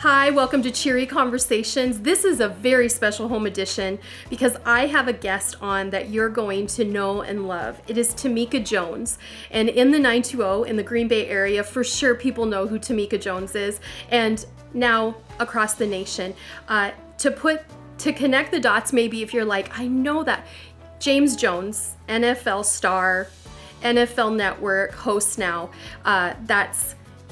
Hi, welcome to Cheery Conversations. This is a very special home edition because I have a guest on that you're going to know and love. It is Tamika Jones. And in the 920 in the Green Bay area, for sure people know who Tamika Jones is. And now across the nation. To connect the dots, maybe if you're like, I know that. James Jones, NFL star, NFL Network host now.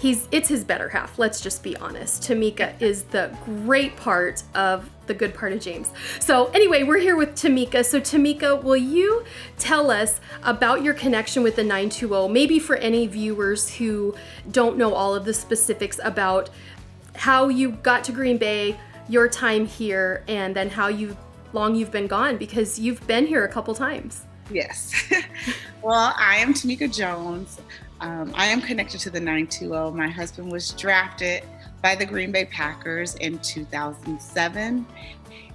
It's his better half. Let's just be honest. Tamika is the great part of the good part of James. So anyway, we're here with Tamika. So Tamika, will you tell us about your connection with the 920? Maybe for any viewers who don't know all of the specifics about how you got to Green Bay, your time here, and then how long you've been gone, because you've been here a couple times. Yes. Well, I am Tamika Jones. I am connected to the 920. My husband was drafted by the Green Bay Packers in 2007,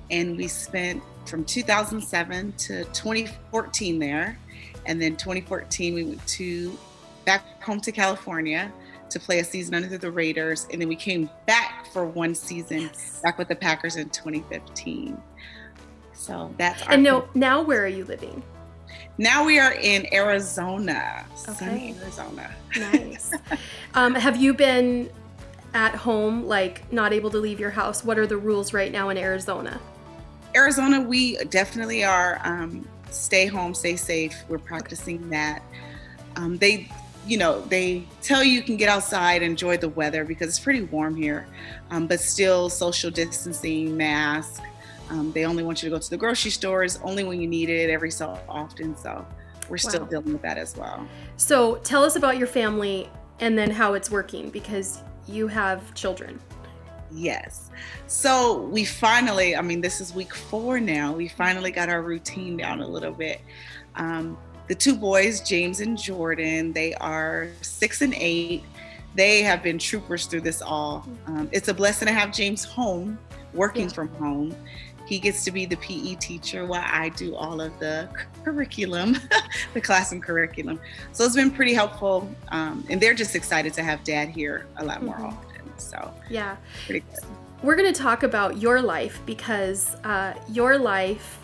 and we spent from 2007 to 2014 there. And then 2014, we went back home to California to play a season under the Raiders, and then we came back for one season back with the Packers in 2015. So that's our. And now where are you living? Now we are in Arizona, Okay. Sunny Arizona. Nice. Have you been at home, like not able to leave your house? What are the rules right now in Arizona? Arizona, we definitely are stay home, stay safe. We're practicing that. They tell you can get outside, enjoy the weather because it's pretty warm here, but still social distancing, mask. They only want you to go to the grocery stores only when you need it every so often. So we're still dealing with that as well. So tell us about your family and then how it's working, because you have children. Yes. So we finally, this is week 4 now. We finally got our routine down a little bit. The 2 boys, James and Jordan, they are 6 and 8. They have been troopers through this all. It's a blessing to have James home, working from home. He gets to be the PE teacher while I do all of the curriculum, the classroom curriculum. So it's been pretty helpful. And they're just excited to have Dad here a lot more often. So yeah, pretty good. We're going to talk about your life because your life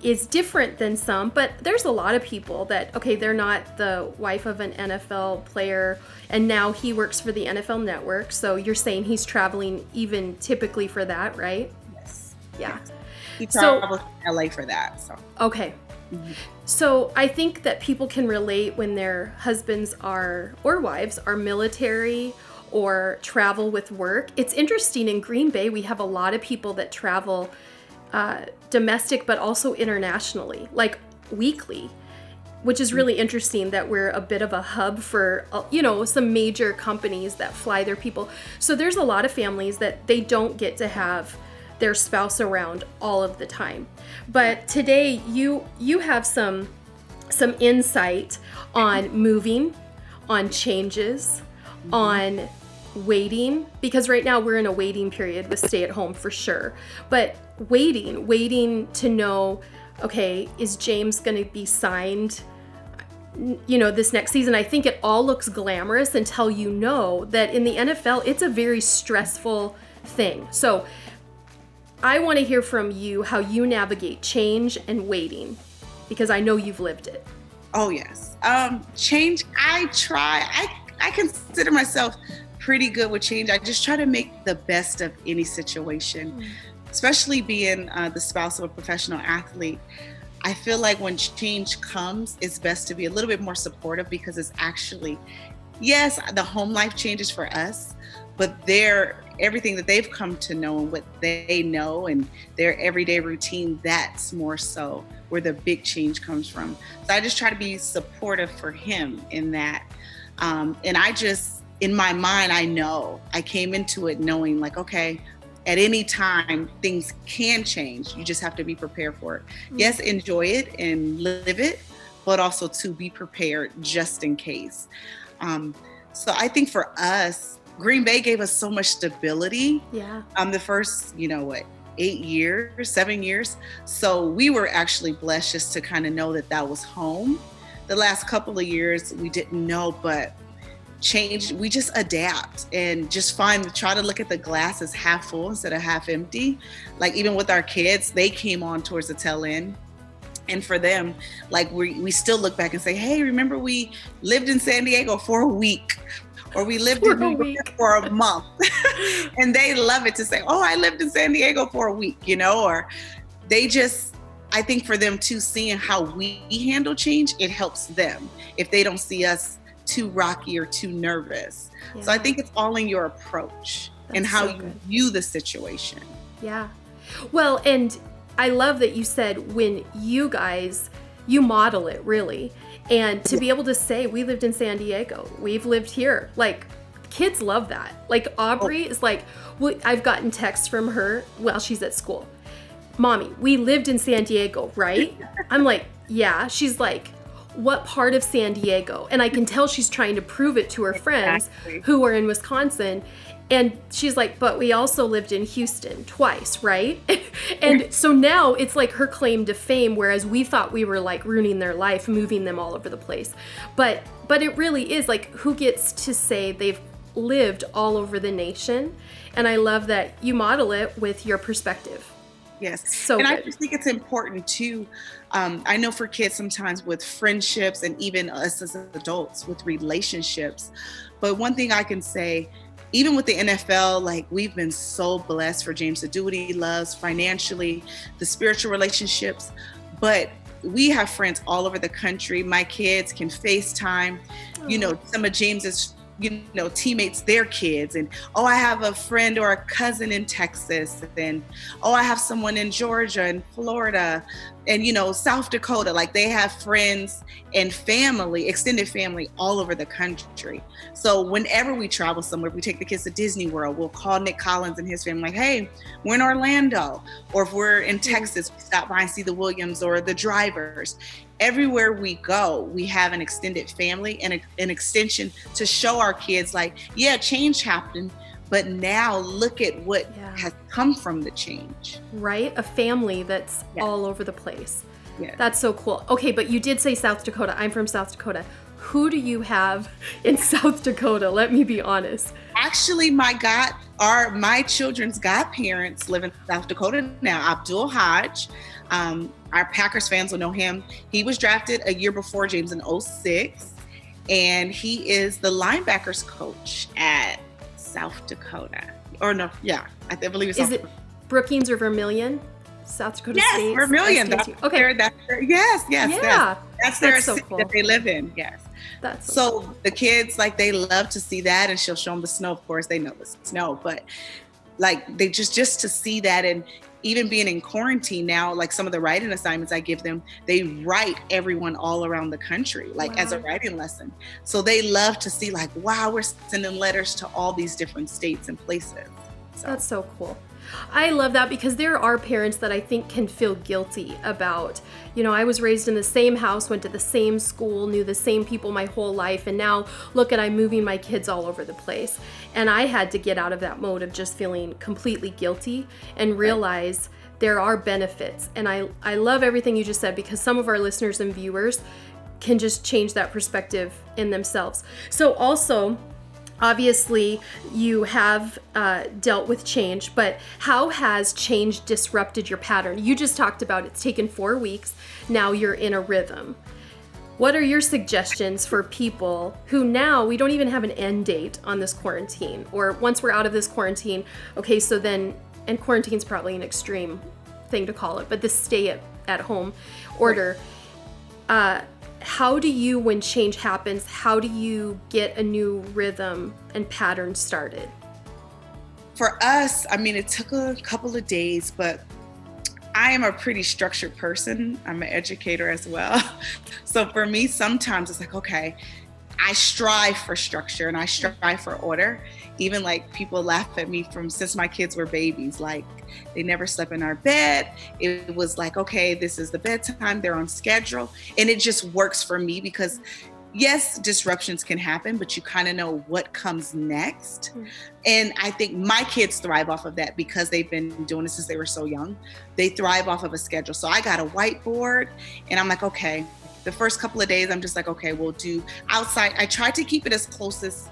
is different than some, but there's a lot of people that, they're not the wife of an NFL player, and now he works for the NFL Network. So you're saying he's traveling even typically for that, right? Yes. Yeah. Yes. He traveled to LA for that. So. Okay. Mm-hmm. So I think that people can relate when their husbands or wives are military or travel with work. It's interesting, in Green Bay, we have a lot of people that travel domestic, but also internationally, like weekly, which is really interesting that we're a bit of a hub for, some major companies that fly their people. So there's a lot of families that they don't get to have their spouse around all of the time. But today you have some insight on moving, on changes, on waiting, because right now we're in a waiting period with stay at home for sure. But waiting to know, is James going to be signed, this next season? I think it all looks glamorous until you know that in the NFL, it's a very stressful thing. So I want to hear from you how you navigate change and waiting, because I know you've lived it. Oh, yes. Change, I consider myself pretty good with change. I just try to make the best of any situation, especially being the spouse of a professional athlete. I feel like when change comes, it's best to be a little bit more supportive, because it's actually, yes, the home life changes for us, but everything that they've come to know and what they know and their everyday routine, that's more so where the big change comes from. So I just try to be supportive for him in that. And in my mind, I came into it knowing like, at any time things can change. You just have to be prepared for it. Yes, enjoy it and live it, but also to be prepared just in case. So I think for us, Green Bay gave us so much stability. Yeah. The first, 7 years. So we were actually blessed just to kind of know that was home. The last couple of years we didn't know, but change, we just adapt and just try to look at the glass as half full instead of half empty. Like even with our kids, they came on towards the tail end. And for them, like we still look back and say, hey, remember we lived in San Diego for a week, or we lived in New York for a month. And they love it to say, oh, I lived in San Diego for a week, or they just, I think for them too, seeing how we handle change, it helps them if they don't see us too rocky or too nervous. Yeah. So I think it's all in your approach and how you view the situation. Yeah. Well, and I love that you said when you model it really. And to be able to say, we lived in San Diego, we've lived here. Like, kids love that. Like, Aubrey is like, well, I've gotten texts from her while she's at school. Mommy, we lived in San Diego, right? I'm like, yeah. She's like, what part of San Diego? And I can tell she's trying to prove it to her friends who are in Wisconsin. And she's like, but we also lived in Houston twice, right? And so now it's like her claim to fame, whereas we thought we were like ruining their life, moving them all over the place. But it really is like, who gets to say they've lived all over the nation? And I love that you model it with your perspective. Yes. So and good. I just think it's important too. I know for kids sometimes with friendships and even us as adults with relationships. But one thing I can say, even with the NFL, like we've been so blessed for James to do what he loves financially, the spiritual relationships, but we have friends all over the country. My kids can FaceTime, some of James's, teammates, their kids. And, oh, I have a friend or a cousin in Texas. And, oh, I have someone in Georgia and Florida and, South Dakota. Like they have friends and family, extended family all over the country. So whenever we travel somewhere, we take the kids to Disney World, we'll call Nick Collins and his family like, hey, we're in Orlando. Or if we're in Texas, we stop by and see the Williams or the Drivers. Everywhere we go, we have an extended family and an extension to show our kids like, yeah, change happened, but now look at what has come from the change. Right? A family that's all over the place. Yeah. That's so cool. Okay, but you did say South Dakota. I'm from South Dakota. Who do you have in South Dakota? Let me be honest. Actually, my children's godparents live in South Dakota now. Abdul Hodge. Our Packers fans will know him. He was drafted a year before James in 2006, and he is the linebackers coach at South Dakota. Or no, yeah, I believe it's South Dakota. Is it Brookings or Vermilion? South Dakota State? Yes, Vermilion. That's yes. Yeah. That's their city that they live in, yes. That's so cool. The kids, like, they love to see that, and she'll show them the snow. Of course, they know the snow, but like they just to see that. And even being in quarantine now, like some of the writing assignments I give them, they write everyone all around the country, like as a writing lesson. So they love to see like, wow, we're sending letters to all these different states and places. So. That's so cool. I love that because there are parents that I think can feel guilty about, I was raised in the same house, went to the same school, knew the same people my whole life, and now look at I'm moving my kids all over the place. And I had to get out of that mode of just feeling completely guilty and realize there are benefits. And I love everything you just said because some of our listeners and viewers can just change that perspective in themselves. So also, obviously, you have dealt with change, but how has change disrupted your pattern? You just talked about it's taken 4 weeks. Now you're in a rhythm. What are your suggestions for people who now we don't even have an end date on this quarantine? Or once we're out of this quarantine, okay, so then, and quarantine's probably an extreme thing to call it, but the stay at home order, how do you, when change happens, how do you get a new rhythm and pattern started? For us, I mean, it took a couple of days, but I am a pretty structured person. I'm an educator as well. So for me, sometimes it's like, okay, I strive for structure and I strive for order. Even like people laugh at me since my kids were babies, like they never slept in our bed. It was like, okay, this is the bedtime, they're on schedule. And it just works for me because yes, disruptions can happen, but you kind of know what comes next. Mm-hmm. And I think my kids thrive off of that because they've been doing it since they were so young. They thrive off of a schedule. So I got a whiteboard and I'm like, okay, the first couple of days, I'm just like, okay, we'll do outside. I try to keep it as close as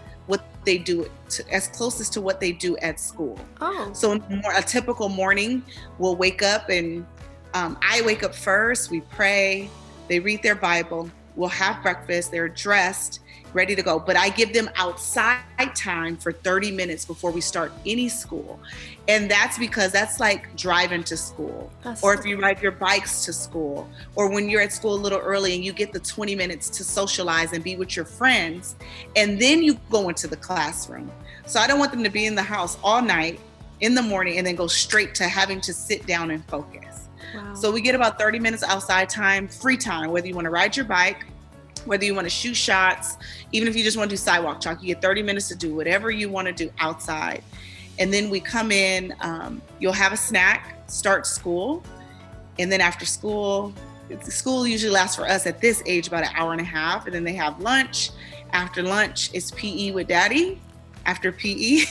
close as to what they do at school. Oh. So a typical morning, we'll wake up and I wake up first, we pray, they read their Bible, we'll have breakfast, they're dressed, ready to go. But I give them outside time for 30 minutes before we start any school. And that's because that's like driving to school, or if you ride your bikes to school, or when you're at school a little early and you get the 20 minutes to socialize and be with your friends, and then you go into the classroom. So I don't want them to be in the house all night in the morning and then go straight to having to sit down and focus. Wow. So we get about 30 minutes outside time, free time, whether you want to ride your bike, whether you want to shoot shots, even if you just want to do sidewalk chalk, you get 30 minutes to do whatever you want to do outside. And then we come in, you'll have a snack, start school. And then after school usually lasts for us at this age about an hour and a half. And then they have lunch. After lunch, it's PE with daddy. After PE,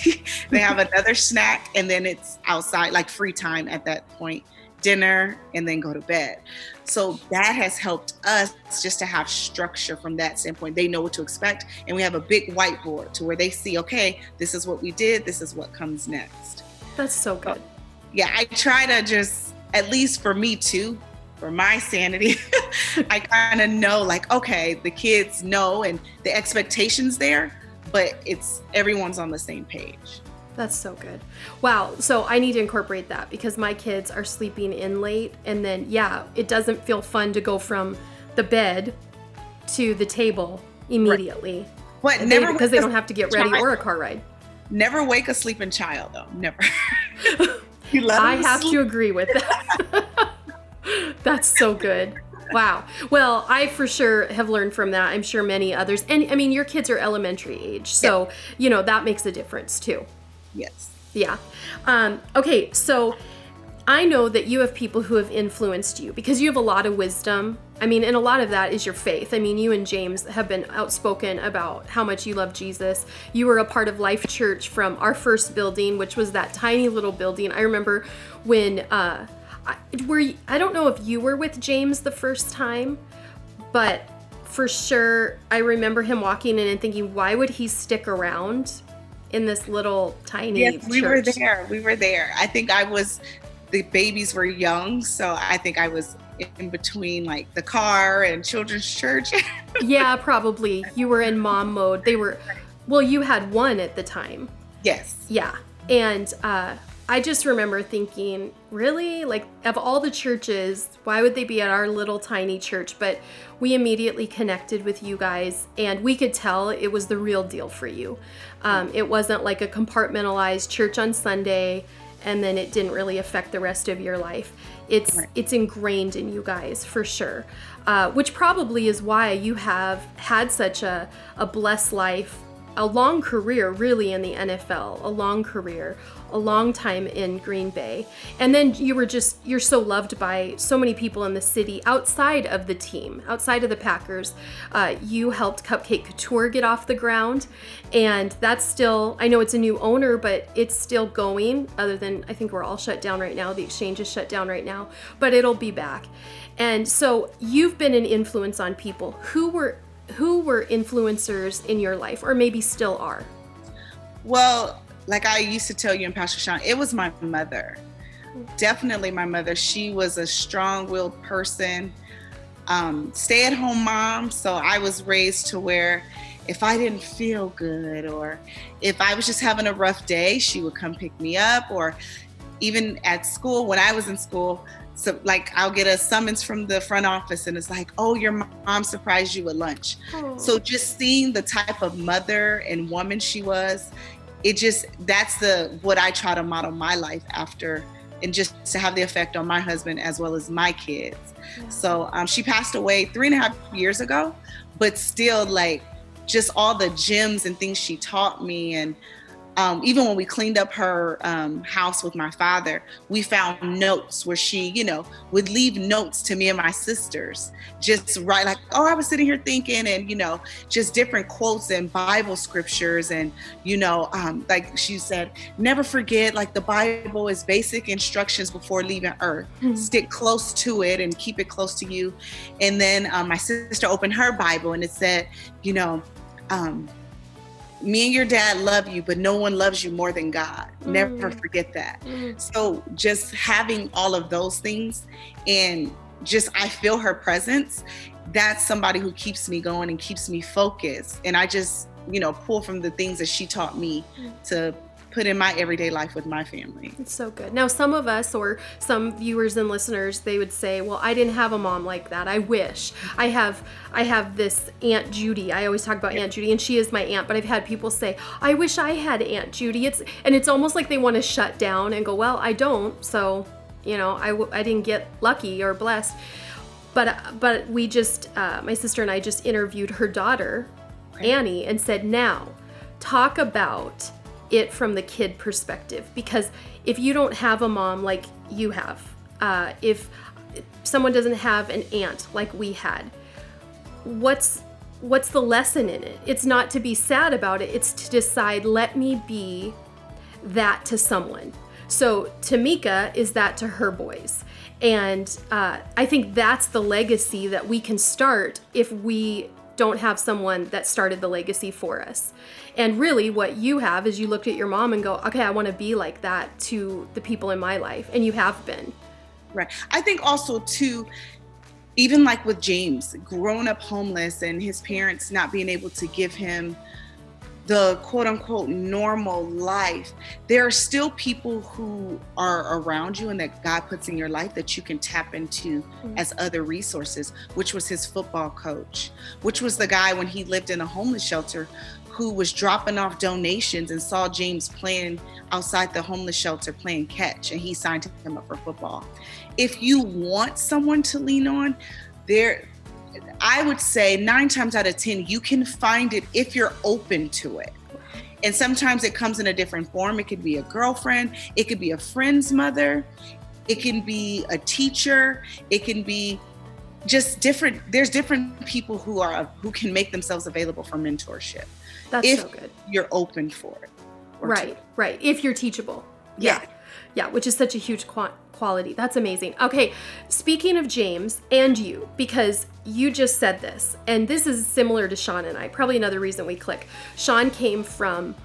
they have another snack. And then it's outside, like free time at that point, dinner, and then go to bed. So that has helped us just to have structure from that standpoint. They know what to expect. And we have a big whiteboard to where they see, okay, this is what we did. This is what comes next. That's so good. Yeah, I try to just, at least for me too, for my sanity, I kind of know like, okay, the kids know and the expectations there, but everyone's on the same page. That's so good. Wow. So I need to incorporate that because my kids are sleeping in late. And then, yeah, it doesn't feel fun to go from the bed to the table immediately. Right. Because they don't have to get ready or a car ride. Never wake a sleeping child, though. Never. I have to agree with that. That's so good. Wow. Well, I for sure have learned from that. I'm sure many others. And I mean, your kids are elementary age. So, that makes a difference too. Yes. Yeah. Okay. So I know that you have people who have influenced you because you have a lot of wisdom. I mean, and a lot of that is your faith. I mean, you and James have been outspoken about how much you love Jesus. You were a part of Life Church from our first building, which was that tiny little building. I remember when, I don't know if you were with James the first time, but for sure, I remember him walking in and thinking, why would he stick around in this little tiny church? We were there. I think the babies were young, so I think I was in between like the car and children's church. Yeah, probably. You were in mom mode. You had one at the time. Yes. Yeah. And I just remember thinking, really? Like, of all the churches, why would they be at our little tiny church? But we immediately connected with you guys, and we could tell it was the real deal for you. It wasn't like a compartmentalized church on Sunday, and then it didn't really affect the rest of your life. It's ingrained in you guys, for sure, which probably is why you have had such a blessed life, a long career really in the NFL, a long career, a long time in Green Bay. And then you're so loved by so many people in the city outside of the team, outside of the Packers. You helped Cupcake Couture get off the ground. And that's still, I know it's a new owner, but it's still going, other than I think we're all shut down right now. The exchange is shut down right now, but it'll be back. And so you've been an influence on people. Who were influencers in your life, or maybe still are? Well, like I used to tell you and Pastor Sean, it was my mother. Definitely my mother. She was a strong-willed person, stay-at-home mom. So I was raised to where if I didn't feel good or if I was just having a rough day, she would come pick me up. Or even at school, when I was in school, so like I'll get a summons from the front office and it's like, oh, your mom surprised you with lunch. Oh. So just seeing the type of mother and woman she was, that's what I try to model my life after, and just to have the effect on my husband as well as my kids. Yeah. So she passed away 3.5 years ago, but still like just all the gems and things she taught me, and even when we cleaned up her house with my father, we found notes where she, would leave notes to me and my sisters, just write like, oh, I was sitting here thinking, and, just different quotes and Bible scriptures. And, like she said, never forget, like the Bible is basic instructions before leaving earth. Mm-hmm. Stick close to it and keep it close to you. And then my sister opened her Bible and it said, me and your dad love you, but no one loves you more than God. Never forget that. So just having all of those things, and just, I feel her presence. That's somebody who keeps me going and keeps me focused. And I just, pull from the things that she taught me to put in my everyday life with my family. It's so good. Now, some of us, or some viewers and listeners, they would say, well, I didn't have a mom like that. I wish. I have this Aunt Judy. I always talk about Aunt Judy, and she is my aunt, but I've had people say, I wish I had Aunt Judy. It's almost like they want to shut down and go, well, I don't. So, I didn't get lucky or blessed. But we just, my sister and I just interviewed her daughter, Annie, and said, now, talk about it from the kid perspective, because if you don't have a mom like you have, if someone doesn't have an aunt like we had, what's the lesson in it? It's not to be sad about it. It's to decide, let me be that to someone. So Tamika is that to her boys. And I think that's the legacy that we can start if we don't have someone that started the legacy for us. And really what you have is you looked at your mom and go, okay, I want to be like that to the people in my life. And you have been. Right. I think also too, even like with James, growing up homeless and his parents not being able to give him the quote unquote normal life, there are still people who are around you and that God puts in your life that you can tap into as other resources, which was his football coach, which was the guy when he lived in a homeless shelter who was dropping off donations and saw James playing outside the homeless shelter playing catch, and he signed him up for football. If you want someone to lean on, I would say 9 times out of 10, you can find it if you're open to it. And sometimes it comes in a different form. It could be a girlfriend. It could be a friend's mother. It can be a teacher. It can be just different. There's different people who can make themselves available for mentorship. That's so good. If you're open for it. Right. If you're teachable. Yeah. Yeah, which is such a huge quality. That's amazing. Okay, speaking of James and you, because you just said this, and this is similar to Sean and I, probably another reason we click. Sean came from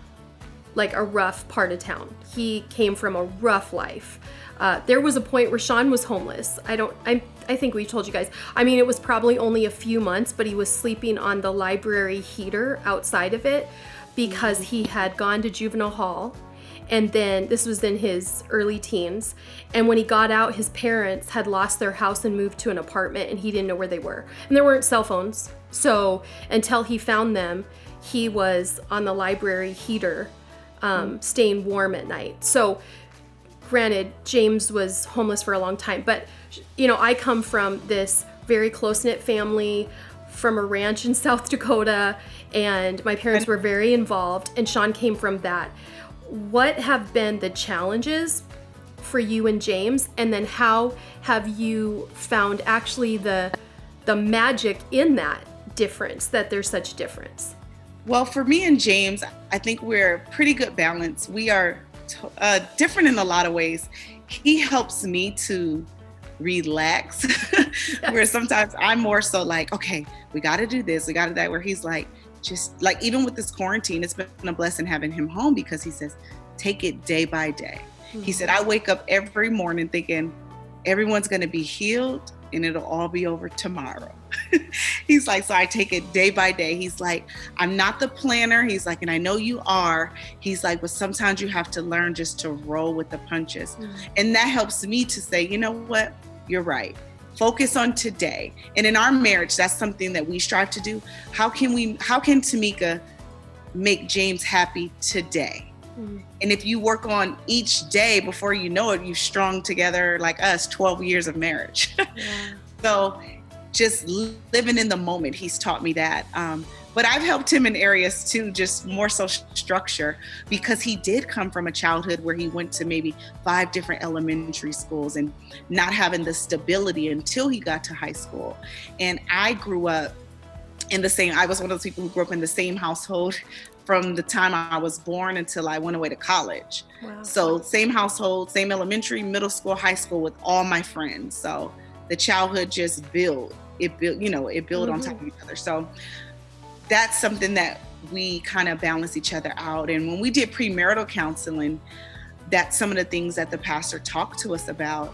like a rough part of town. He came from a rough life. There was a point where Sean was homeless. I think we told you guys. I mean, it was probably only a few months, but he was sleeping on the library heater outside of it because he had gone to juvenile hall. And then this was in his early teens. And when he got out, his parents had lost their house and moved to an apartment, and he didn't know where they were. And there weren't cell phones. So until he found them, he was on the library heater, staying warm at night. So granted, James was homeless for a long time, but I come from this very close-knit family from a ranch in South Dakota, and my parents were very involved, and Sean came from that. What have been the challenges for you and James, and then how have you found actually the magic in that difference, that there's such difference? Well, for me and James, I think we're a pretty good balance. We are different in a lot of ways. He helps me to relax, where sometimes I'm more so like, okay, we got to do this, we got to do that, where he's like, just like, even with this quarantine, it's been a blessing having him home, because he says, take it day by day. Mm-hmm. He said, I wake up every morning thinking everyone's going to be healed and it'll all be over tomorrow. He's like, so I take it day by day. He's like, I'm not the planner. He's like, and I know you are. He's like, but sometimes you have to learn just to roll with the punches. Mm-hmm. And that helps me to say, you know what? You're right. Focus on today. And in our marriage, that's something that we strive to do. How can Tamika make James happy today? Mm-hmm. And if you work on each day, before you know it, you've strung together, like us, 12 years of marriage. Yeah. So just living in the moment, he's taught me that. But I've helped him in areas too, just more so structure, because he did come from a childhood where he went to maybe 5 different elementary schools and not having the stability until he got to high school. And I grew up I was one of those people who grew up in the same household from the time I was born until I went away to college. Wow. So same household, same elementary, middle school, high school with all my friends. So the childhood just built on top of each other. So that's something that we kind of balance each other out. And when we did premarital counseling, that's some of the things that the pastor talked to us about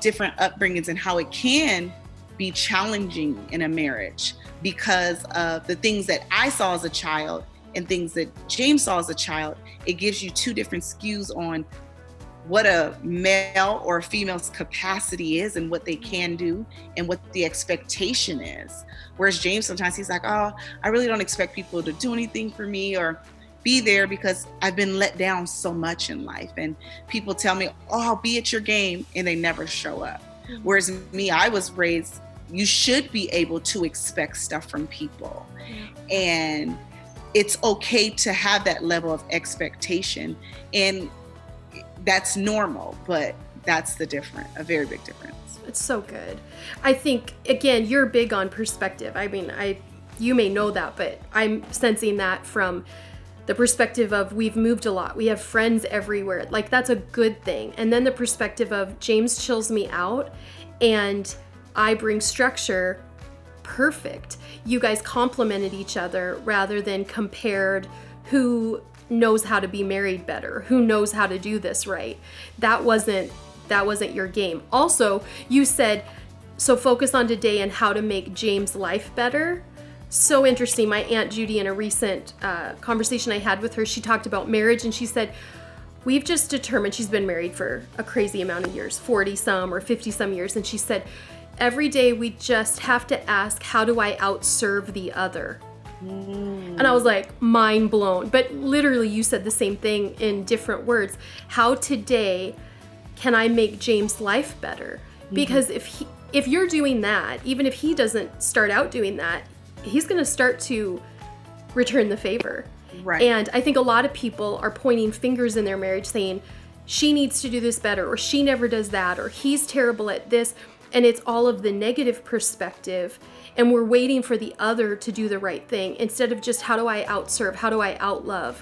different upbringings and how it can be challenging in a marriage because of the things that I saw as a child and things that James saw as a child. It gives you 2 different skews on what a male or a female's capacity is and what they can do and what the expectation is. Whereas James, sometimes he's like, oh, I really don't expect people to do anything for me or be there because I've been let down so much in life. And people tell me, oh, I'll be at your game, and they never show up. Mm-hmm. Whereas me, I was raised, you should be able to expect stuff from people. Mm-hmm. And it's okay to have that level of expectation. And that's normal, but that's a very big difference. It's so good. I think, again, you're big on perspective. I mean, you may know that, but I'm sensing that from the perspective of we've moved a lot. We have friends everywhere. Like, that's a good thing. And then the perspective of James chills me out and I bring structure. Perfect. You guys complemented each other rather than compared who knows how to be married better, who knows how to do this right. That wasn't your game. Also, you said, so focus on today and how to make James' life better. So interesting. My Aunt Judy, in a recent conversation I had with her, she talked about marriage and she said, we've just determined, she's been married for a crazy amount of years, 40 some or 50 some years. And she said, every day we just have to ask, how do I outserve the other? And I was like, mind blown. But literally you said the same thing in different words. How today can I make James' life better? Because if you're doing that, even if he doesn't start out doing that, he's going to start to return the favor. Right. And I think a lot of people are pointing fingers in their marriage saying, she needs to do this better, or she never does that, or he's terrible at this. And it's all of the negative perspective. And we're waiting for the other to do the right thing instead of just, how do I outserve? How do I outlove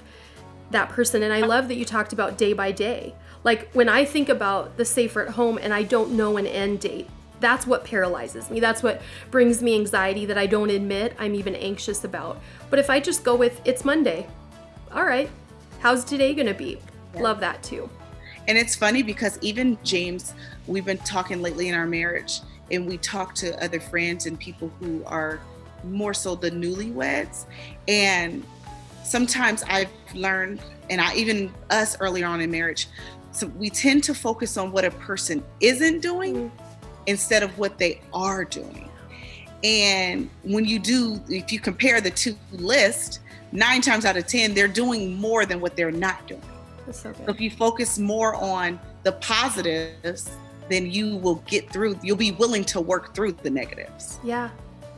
that person? And I love that you talked about day by day. Like, when I think about the Safer at Home and I don't know an end date, that's what paralyzes me. That's what brings me anxiety that I don't admit I'm even anxious about. But if I just go with, it's Monday. All right. How's today going to be? Yeah. Love that too. And it's funny because even James, we've been talking lately in our marriage, and we talk to other friends and people who are more so the newlyweds. And sometimes I've learned, and even us earlier on in marriage, so we tend to focus on what a person isn't doing instead of what they are doing. And when if you compare the 2 lists, 9 times out of 10, they're doing more than what they're not doing. That's so good. So if you focus more on the positives, then you'll be willing to work through the negatives. Yeah,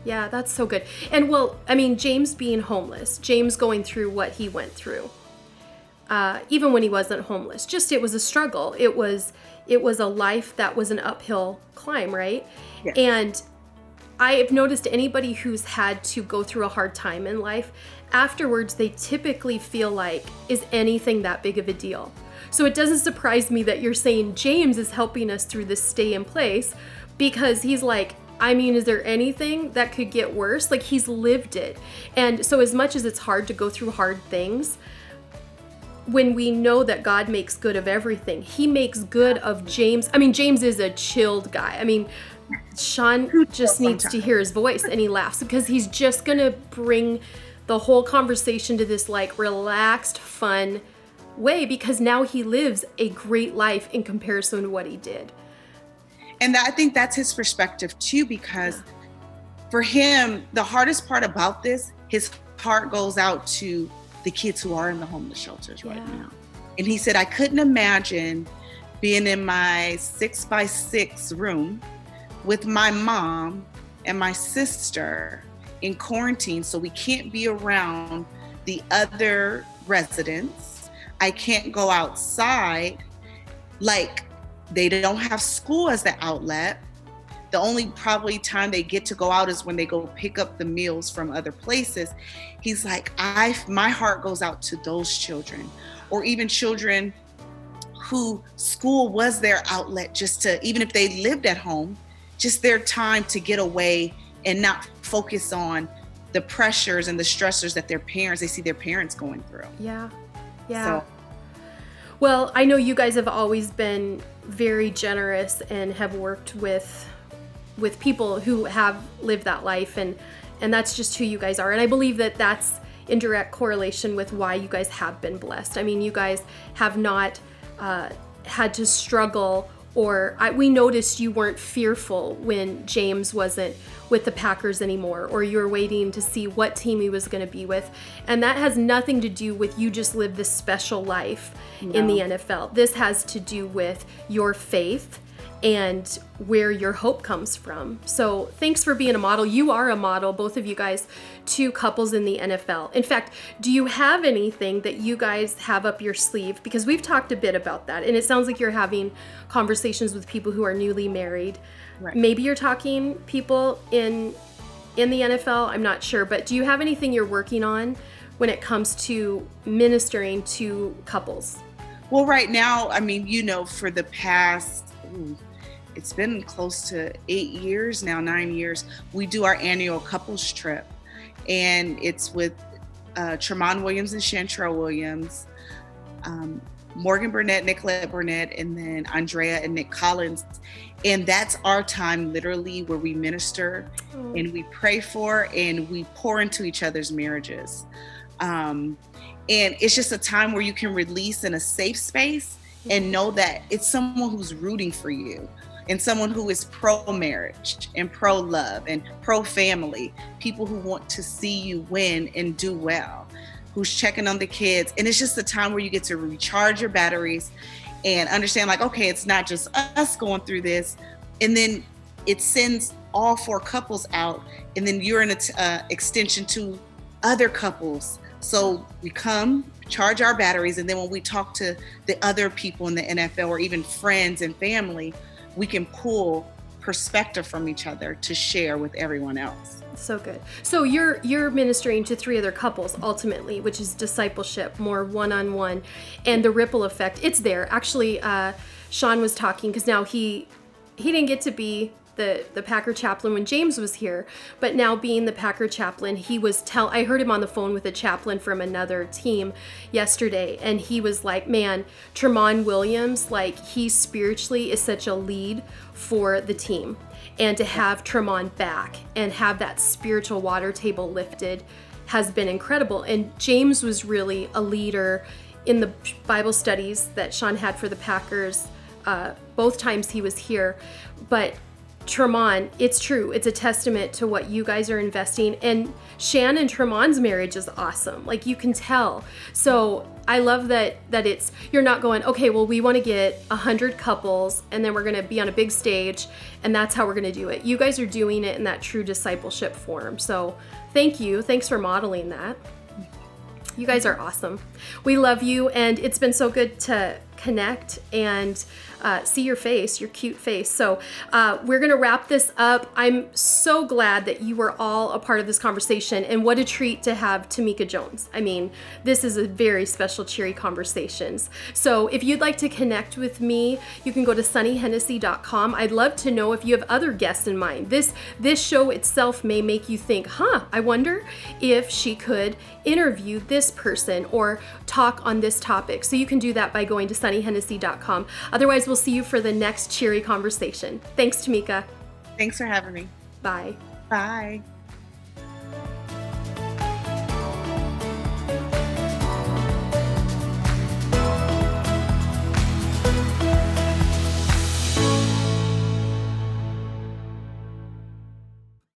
that's so good. And well, I mean, James being homeless, James going through what he went through, even when he wasn't homeless, it was a struggle. It was a life that was an uphill climb, right? Yes. And I have noticed anybody who's had to go through a hard time in life, afterwards they typically feel like, is anything that big of a deal? So it doesn't surprise me that you're saying James is helping us through this stay in place, because he's like, I mean, is there anything that could get worse? Like, he's lived it. And so as much as it's hard to go through hard things, when we know that God makes good of everything, he makes good of James. I mean, James is a chilled guy. I mean, Sean just needs to hear his voice and he laughs, because he's just going to bring the whole conversation to this like relaxed, fun way, because now he lives a great life in comparison to what he did. And I think that's his perspective too, because for him, the hardest part about this, his heart goes out to the kids who are in the homeless shelters right now. And he said, I couldn't imagine being in my 6x6 room with my mom and my sister in quarantine, so we can't be around the other residents. I can't go outside. Like, they don't have school as the outlet. The only probably time they get to go out is when they go pick up the meals from other places. He's like, my heart goes out to those children, or even children who school was their outlet, just to, even if they lived at home, just their time to get away and not focus on the pressures and the stressors that they see their parents going through. Yeah. So. Well, I know you guys have always been very generous and have worked with people who have lived that life, and that's just who you guys are. And I believe that that's in direct correlation with why you guys have been blessed. I mean, you guys have not had to struggle, or we noticed you weren't fearful when James wasn't with the Packers anymore, or you were waiting to see what team he was going to be with. And that has nothing to do with you just live this special life in the NFL. This has to do with your faith and where your hope comes from. So thanks for being a model. You are a model, both of you guys, to couples in the NFL. In fact, do you have anything that you guys have up your sleeve? Because we've talked a bit about that, and it sounds like you're having conversations with people who are newly married. Right. Maybe you're talking people in the NFL, I'm not sure, but do you have anything you're working on when it comes to ministering to couples? Well, right now, I mean, for the past, it's been close to 8 years now, 9 years, we do our annual couples trip. And it's with Tremont Williams and Chantrell Williams, Morgan Burnett, Nicolette Burnett, and then Andrea and Nick Collins. And that's our time, literally, where we minister and we pray for and we pour into each other's marriages. And it's just a time where you can release in a safe space and know that it's someone who's rooting for you, and someone who is pro-marriage and pro-love and pro-family, people who want to see you win and do well, who's checking on the kids. And it's just a time where you get to recharge your batteries and understand, like, okay, it's not just us going through this. And then it sends all 4 couples out, and then you're an extension to other couples. So we come, charge our batteries, and then when we talk to the other people in the NFL, or even friends and family, we can pull perspective from each other to share with everyone else. So good. So you're ministering to 3 other couples ultimately, which is discipleship, more one-on-one, and the ripple effect. It's there. Actually, Sean was talking, because now he didn't get to be the Packer chaplain when James was here, but now being the Packer chaplain, I heard him on the phone with a chaplain from another team yesterday, and he was like, man, Tremont Williams, like, he spiritually is such a lead for the team, and to have Tremont back and have that spiritual water table lifted has been incredible. And James was really a leader in the Bible studies that Sean had for the Packers, both times he was here. But Tremont, it's true. It's a testament to what you guys are investing. And Shan and Tremont's marriage is awesome. Like, you can tell. So I love that you're not going, okay, well, we want to get 100 couples and then we're going to be on a big stage and that's how we're going to do it. You guys are doing it in that true discipleship form. So thank you. Thanks for modeling that. You guys are awesome. We love you, and it's been so good to connect and see your face, your cute face. So we're going to wrap this up. I'm so glad that you were all a part of this conversation, and what a treat to have Tamika Jones. I mean, this is a very special Cheery Conversations. So if you'd like to connect with me, you can go to sunnyhennessy.com. I'd love to know if you have other guests in mind. This show itself may make you think, I wonder if she could interview this person or talk on this topic. So you can do that by going to sunnyhennessy.com. Otherwise, we'll see you for the next Cheery Conversation. Thanks, Tamika. Thanks for having me. Bye. Bye.